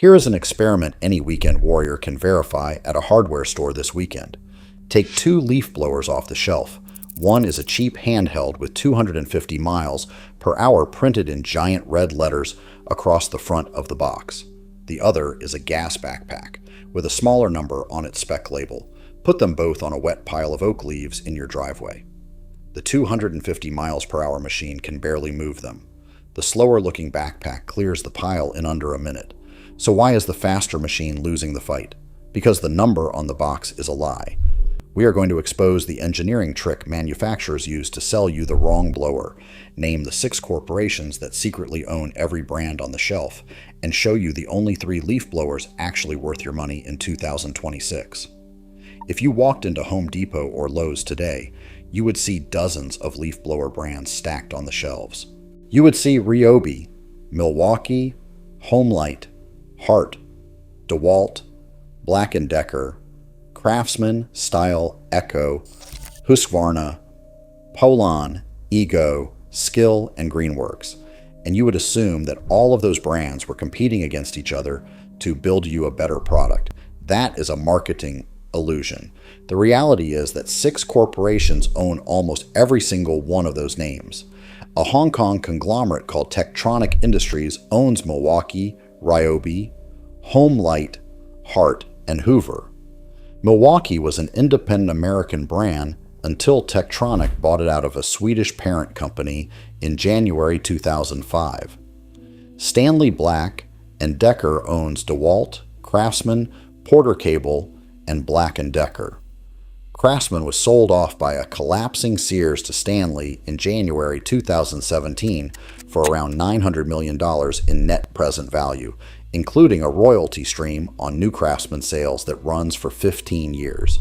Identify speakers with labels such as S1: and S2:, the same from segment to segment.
S1: Here is an experiment any weekend warrior can verify at a hardware store this weekend. Take 2 leaf blowers off the shelf. One is a cheap handheld with 250 miles per hour printed in giant red letters across the front of the box. The other is a gas backpack with a smaller number on its spec label. Put them both on a wet pile of oak leaves in your driveway. The 250 miles per hour machine can barely move them. The slower looking backpack clears the pile in under a minute. So why is the faster machine losing the fight? Because the number on the box is a lie. We are going to expose the engineering trick manufacturers use to sell you the wrong blower, name the 6 corporations that secretly own every brand on the shelf, and show you the only 3 leaf blowers actually worth your money in 2026. If you walked into Home Depot or Lowe's today, you would see dozens of leaf blower brands stacked on the shelves. You would see Ryobi, Milwaukee, Homelight, Hart, DeWalt, Black & Decker, Craftsman, Style, Echo, Husqvarna, Poulan, Ego, Skill, and Greenworks, and you would assume that all of those brands were competing against each other to build you a better product. That is a marketing illusion. The reality is that 6 corporations own almost every single one of those names. A Hong Kong conglomerate called Tektronic Industries owns Milwaukee, Ryobi, Homelight, Hart, and Hoover. Milwaukee was an independent American brand until Tektronic bought it out of a Swedish parent company in January 2005. Stanley Black & Decker owns DeWalt, Craftsman, Porter Cable, and Black & Decker. Craftsman was sold off by a collapsing Sears to Stanley in January 2017 for around $900 million in net present value, including a royalty stream on new Craftsman sales that runs for 15 years.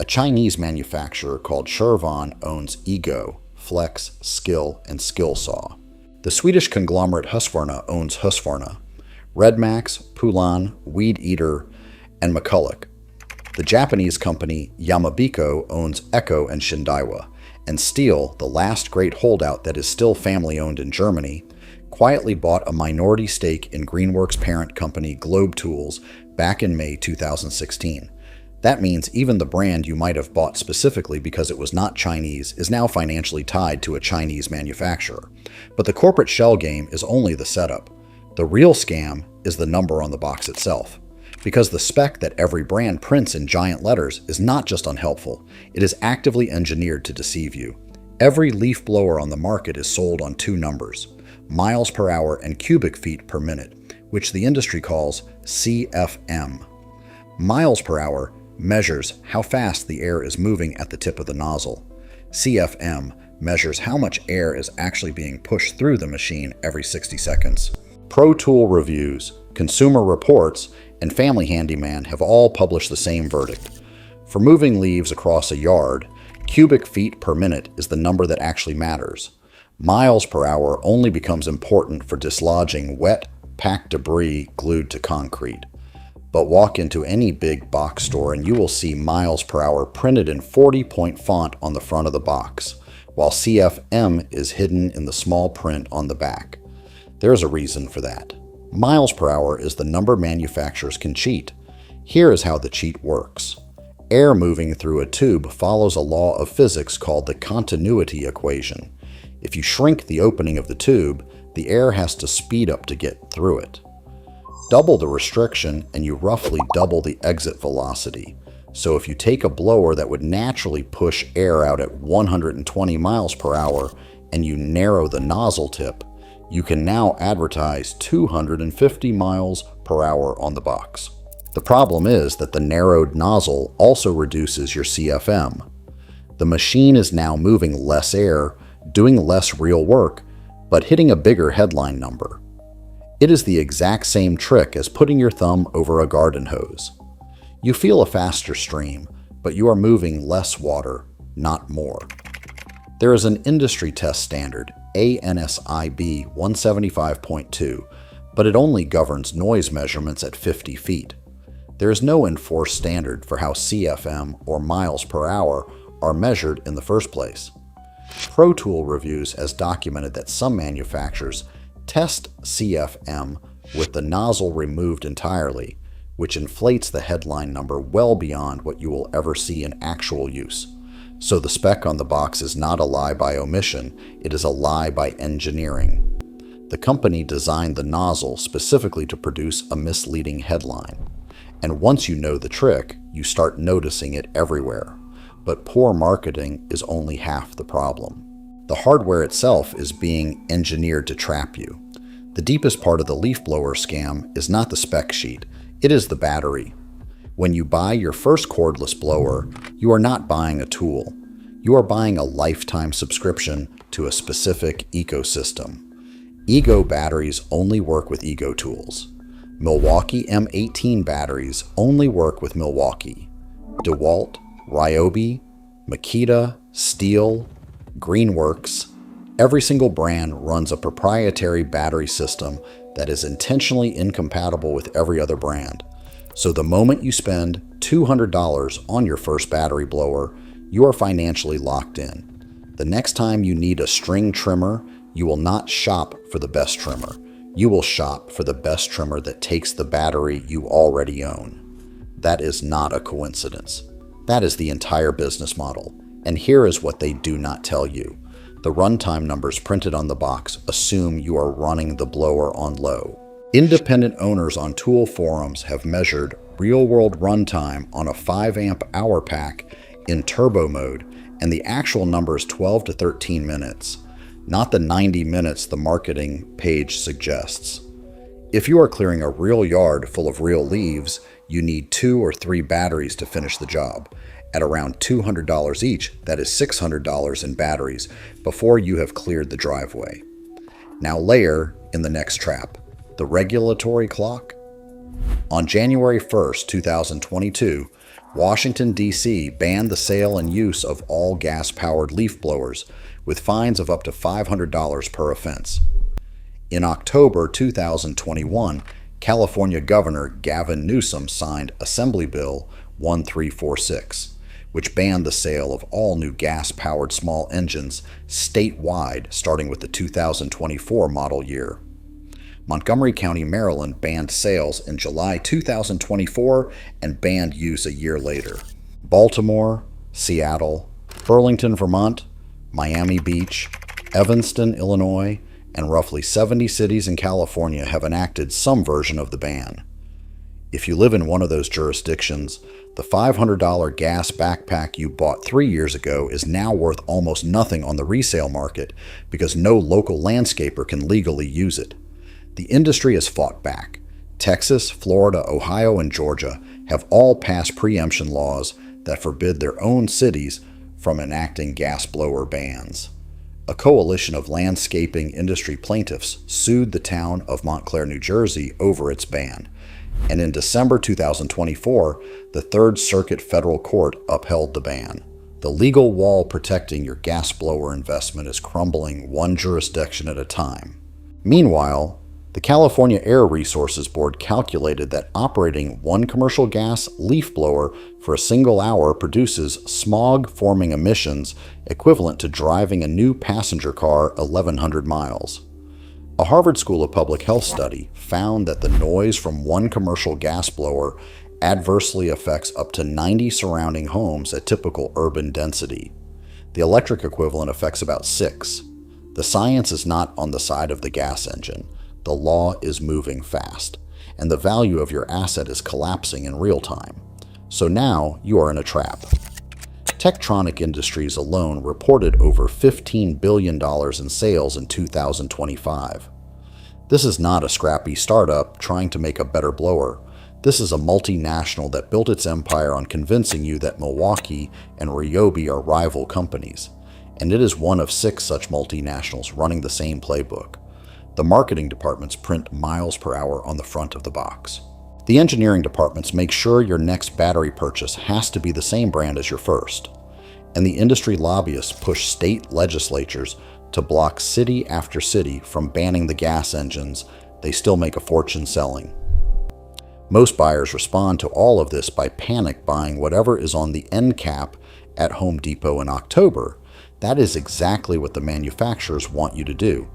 S1: A Chinese manufacturer called Shervan owns Ego, Flex, Skill, and Skillsaw. The Swedish conglomerate Husqvarna owns Husqvarna, Redmax, Poulan, Weed Eater, and McCulloch. The Japanese company Yamabiko owns Echo and Shindaiwa, and Stihl, the last great holdout that is still family-owned in Germany, quietly bought a minority stake in Greenworks' parent company Globe Tools back in May 2016. That means even the brand you might have bought specifically because it was not Chinese is now financially tied to a Chinese manufacturer. But the corporate shell game is only the setup. The real scam is the number on the box itself. Because the spec that every brand prints in giant letters is not just unhelpful, it is actively engineered to deceive you. Every leaf blower on the market is sold on 2 numbers, miles per hour and cubic feet per minute, which the industry calls CFM. Miles per hour measures how fast the air is moving at the tip of the nozzle. CFM measures how much air is actually being pushed through the machine every 60 seconds. Pro Tool reviews, Consumer Reports, and Family Handyman have all published the same verdict. For moving leaves across a yard, cubic feet per minute is the number that actually matters. Miles per hour only becomes important for dislodging wet, packed debris glued to concrete. But walk into any big box store and you will see miles per hour printed in 40-point font on the front of the box, while CFM is hidden in the small print on the back. There's a reason for that. Miles per hour is the number manufacturers can cheat. Here is how the cheat works. Air moving through a tube follows a law of physics called the continuity equation. If you shrink the opening of the tube, the air has to speed up to get through it. Double the restriction and you roughly double the exit velocity. So if you take a blower that would naturally push air out at 120 miles per hour and you narrow the nozzle tip, you can now advertise 250 miles per hour on the box. The problem is that the narrowed nozzle also reduces your CFM. The machine is now moving less air, doing less real work, but hitting a bigger headline number. It is the exact same trick as putting your thumb over a garden hose. You feel a faster stream, but you are moving less water, not more. There is an industry test standard, ANSIB 175.2, but it only governs noise measurements at 50 feet. There is no enforced standard for how CFM or miles per hour are measured in the first place. Pro Tool reviews has documented that some manufacturers test CFM with the nozzle removed entirely, which inflates the headline number well beyond what you will ever see in actual use. So the spec on the box is not a lie by omission, it is a lie by engineering. The company designed the nozzle specifically to produce a misleading headline. And once you know the trick, you start noticing it everywhere. But poor marketing is only half the problem. The hardware itself is being engineered to trap you. The deepest part of the leaf blower scam is not the spec sheet, it is the battery. When you buy your first cordless blower, you are not buying a tool. You are buying a lifetime subscription to a specific ecosystem. Ego batteries only work with Ego tools. Milwaukee M18 batteries only work with Milwaukee. DeWalt, Ryobi, Makita, Steel, Greenworks, every single brand runs a proprietary battery system that is intentionally incompatible with every other brand. So the moment you spend $200 on your first battery blower, you are financially locked in. The next time you need a string trimmer, you will not shop for the best trimmer. You will shop for the best trimmer that takes the battery you already own. That is not a coincidence. That is the entire business model. And here is what they do not tell you. The runtime numbers printed on the box assume you are running the blower on low. Independent owners on tool forums have measured real-world runtime on a 5 amp hour pack in turbo mode, and the actual number is 12 to 13 minutes. Not the 90 minutes the marketing page suggests. If you are clearing a real yard full of real leaves, you need 2 or 3 batteries to finish the job. At around $200 each, that is $600 in batteries before you have cleared the driveway. Now layer in the next trap, the regulatory clock. On January 1st, 2022, Washington, D.C. banned the sale and use of all gas-powered leaf blowers, with fines of up to $500 per offense. In October 2021, California Governor Gavin Newsom signed Assembly Bill 1346, which banned the sale of all new gas-powered small engines statewide starting with the 2024 model year. Montgomery County, Maryland banned sales in July 2024 and banned use a year later. Baltimore, Seattle, Burlington, Vermont, Miami Beach, Evanston, Illinois, and roughly 70 cities in California have enacted some version of the ban. If you live in one of those jurisdictions, the $500 gas backpack you bought 3 years ago is now worth almost nothing on the resale market because no local landscaper can legally use it. The industry has fought back. Texas, Florida, Ohio, and Georgia have all passed preemption laws that forbid their own cities from enacting gas blower bans. A coalition of landscaping industry plaintiffs sued the town of Montclair, New Jersey over its ban. And in December 2024, the Third Circuit Federal Court upheld the ban. The legal wall protecting your gas blower investment is crumbling one jurisdiction at a time. Meanwhile, the California Air Resources Board calculated that operating one commercial gas leaf blower for a single hour produces smog-forming emissions equivalent to driving a new passenger car 1,100 miles. A Harvard School of Public Health study found that the noise from one commercial gas blower adversely affects up to 90 surrounding homes at typical urban density. The electric equivalent affects about 6. The science is not on the side of the gas engine. The law is moving fast, and the value of your asset is collapsing in real time. So now you are in a trap. Tektronix Industries alone reported over $15 billion in sales in 2025. This is not a scrappy startup trying to make a better blower. This is a multinational that built its empire on convincing you that Milwaukee and Ryobi are rival companies, and it is one of 6 such multinationals running the same playbook. The marketing departments print miles per hour on the front of the box. The engineering departments make sure your next battery purchase has to be the same brand as your first. And the industry lobbyists push state legislatures to block city after city from banning the gas engines they still make a fortune selling. Most buyers respond to all of this by panic buying whatever is on the end cap at Home Depot in October. That is exactly what the manufacturers want you to do.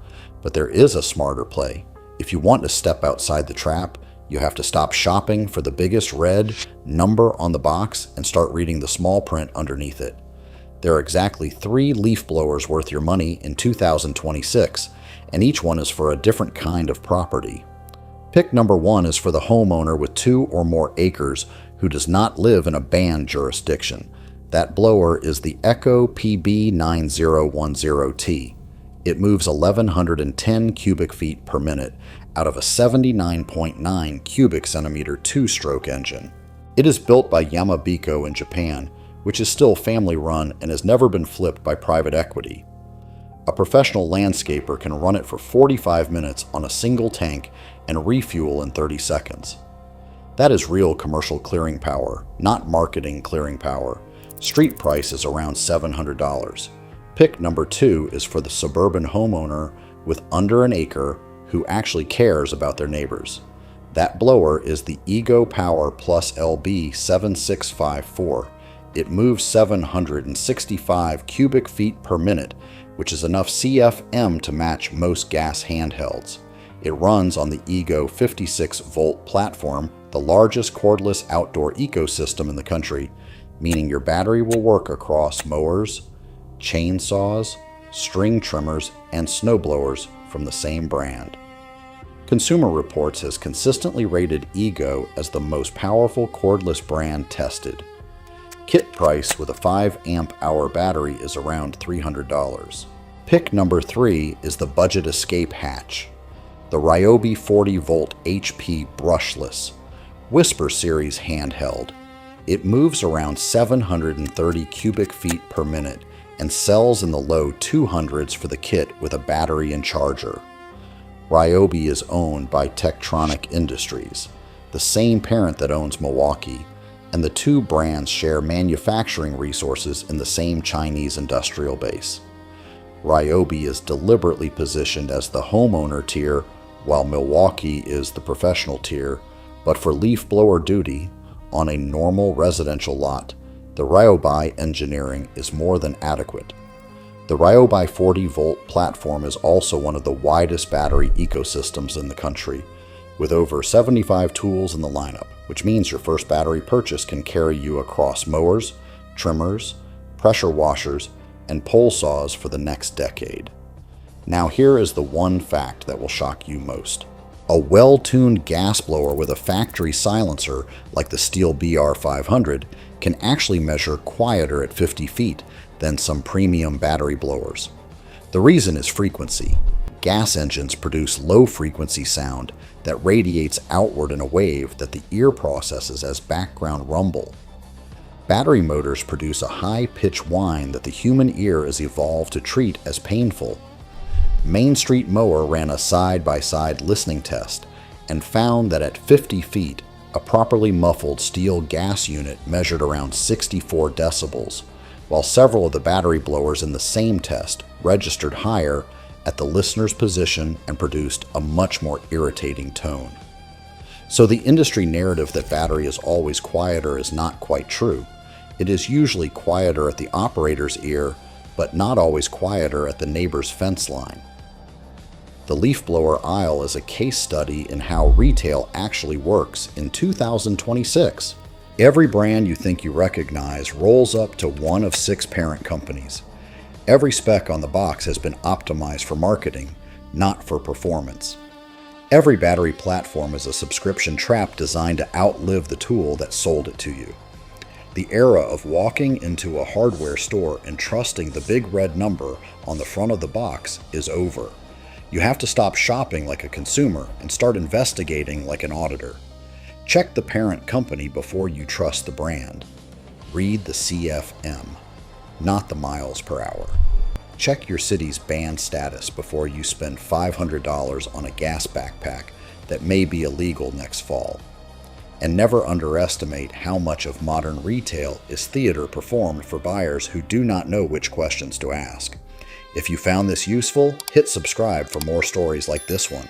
S1: But there is a smarter play. If you want to step outside the trap, you have to stop shopping for the biggest red number on the box and start reading the small print underneath it. There are exactly 3 leaf blowers worth your money in 2026, and each one is for a different kind of property. Pick number 1 is for the homeowner with 2 or more acres who does not live in a banned jurisdiction. That blower is the Echo PB9010T. It moves 1,110 cubic feet per minute out of a 79.9 cubic centimeter 2-stroke engine. It is built by Yamabiko in Japan, which is still family-run and has never been flipped by private equity. A professional landscaper can run it for 45 minutes on a single tank and refuel in 30 seconds. That is real commercial clearing power, not marketing clearing power. Street price is around $700. Pick number 2 is for the suburban homeowner with under an acre who actually cares about their neighbors. That blower is the Ego Power Plus LB 7654. It moves 765 cubic feet per minute, which is enough CFM to match most gas handhelds. It runs on the Ego 56-volt platform, the largest cordless outdoor ecosystem in the country, meaning your battery will work across mowers, chainsaws, string trimmers, and snowblowers from the same brand. Consumer Reports has consistently rated Ego as the most powerful cordless brand tested. Kit price with a 5 amp-hour battery is around $300. Pick number 3 is the Budget Escape Hatch, the Ryobi 40-volt HP brushless Whisper Series handheld. It moves around 730 cubic feet per minute and sells in the low 200s for the kit with a battery and charger. Ryobi is owned by Tektronix Industries, the same parent that owns Milwaukee, and the 2 brands share manufacturing resources in the same Chinese industrial base. Ryobi is deliberately positioned as the homeowner tier, while Milwaukee is the professional tier, but for leaf blower duty, on a normal residential lot, the Ryobi engineering is more than adequate. The Ryobi 40-volt platform is also one of the widest battery ecosystems in the country, with over 75 tools in the lineup, which means your first battery purchase can carry you across mowers, trimmers, pressure washers, and pole saws for the next decade. Now here is the one fact that will shock you most. A well-tuned gas blower with a factory silencer like the Steel BR500 can actually measure quieter at 50 feet than some premium battery blowers. The reason is frequency. Gas engines produce low-frequency sound that radiates outward in a wave that the ear processes as background rumble. Battery motors produce a high-pitched whine that the human ear is evolved to treat as painful. Main Street Mower ran a side-by-side listening test and found that at 50 feet, a properly muffled steel gas unit measured around 64 decibels, while several of the battery blowers in the same test registered higher at the listener's position and produced a much more irritating tone. So the industry narrative that battery is always quieter is not quite true. It is usually quieter at the operator's ear, but not always quieter at the neighbor's fence line. The leaf blower aisle is a case study in how retail actually works in 2026. Every brand you think you recognize rolls up to one of 6 parent companies. Every spec on the box has been optimized for marketing, not for performance. Every battery platform is a subscription trap designed to outlive the tool that sold it to you. The era of walking into a hardware store and trusting the big red number on the front of the box is over. You have to stop shopping like a consumer and start investigating like an auditor. Check the parent company before you trust the brand. Read the CFM, not the miles per hour. Check your city's ban status before you spend $500 on a gas backpack that may be illegal next fall. And never underestimate how much of modern retail is theater performed for buyers who do not know which questions to ask. If you found this useful, hit subscribe for more stories like this one.